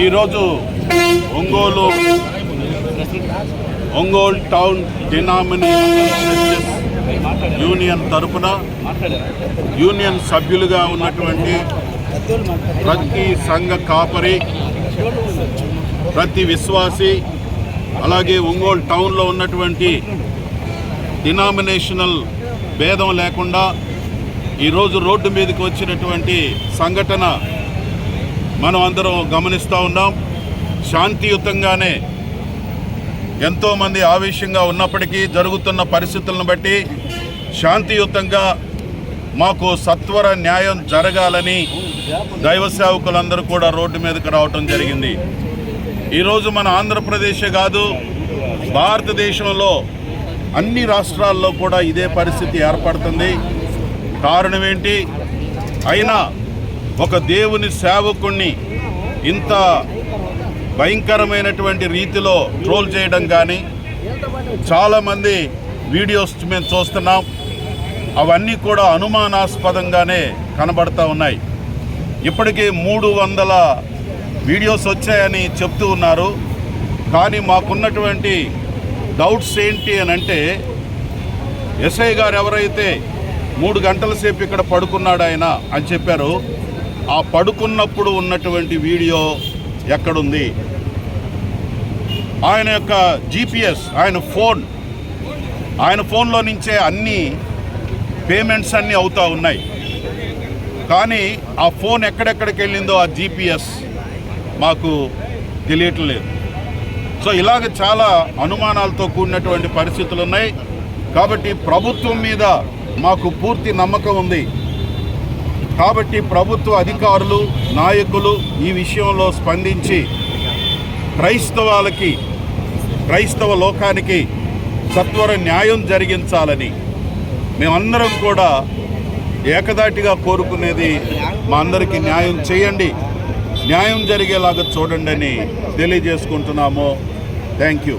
ఈరోజు Ongole town denomination union తరపున union సభ్యులుగా ఉన్నటువంటి ప్రతి సంఘ కాపరి, ప్రతి విశ్వాసి, అలాగే ఒంగోలు టౌన్లో ఉన్నటువంటి డినామినేషనల్ భేదం లేకుండా ఈరోజు రోడ్డు మీదకి వచ్చినటువంటి సంఘటన మనం అందరం గమనిస్తూ ఉన్నాం. శాంతియుతంగానే ఎంతోమంది ఆవేశంగా ఉన్నప్పటికీ జరుగుతున్న పరిస్థితులను బట్టి శాంతియుతంగా మాకు సత్వర న్యాయం జరగాలని దైవ సేవకులందరూ కూడా రోడ్డు మీదకి రావటం జరిగింది. ఈరోజు మన ఆంధ్రప్రదేశే కాదు, భారతదేశంలో అన్ని రాష్ట్రాల్లో కూడా ఇదే పరిస్థితి ఏర్పడుతుంది. కారణం ఏంటి? అయినా ఒక దేవుని సేవకుణ్ణి ఇంత భయంకరమైనటువంటి రీతిలో ట్రోల్ చేయడం కానీ, చాలామంది వీడియోస్ మేము చూస్తున్నాం, అవన్నీ కూడా అనుమానాస్పదంగానే కనబడుతూ ఉన్నాయి. ఇప్పటికీ 300 వీడియోస్ వచ్చాయని చెప్తూ ఉన్నారు. కానీ మాకున్నటువంటి డౌట్స్ ఏంటి అని అంటే, ఎస్ఐ గారు ఎవరైతే 3 గంటల సేపు ఇక్కడ పడుకున్నాడు ఆయన అని చెప్పారు, ఆ పడుకున్నప్పుడు ఉన్నటువంటి వీడియో ఎక్కడుంది? ఆయన యొక్క GPS, ఆయన ఫోన్లో నుంచే అన్ని పేమెంట్స్ అన్నీ అవుతూ ఉన్నాయి. కానీ ఆ ఫోన్ ఎక్కడెక్కడికి వెళ్ళిందో ఆ GPS మాకు తెలియట్లేదు. సో ఇలాగ చాలా అనుమానాలతో కూడినటువంటి పరిస్థితులు ఉన్నాయి. కాబట్టి ప్రభుత్వం మీద మాకు పూర్తి నమ్మకం ఉంది. కాబట్టి ప్రభుత్వ అధికారులు, నాయకులు ఈ విషయంలో స్పందించి క్రైస్తవ లోకానికి సత్వర న్యాయం జరిగించాలని మేమందరం కూడా ఏకదాటిగా కోరుకునేది, మా అందరికీ న్యాయం చేయండి, న్యాయం జరిగేలాగా చూడండి అని తెలియజేసుకుంటున్నాము. Thank you.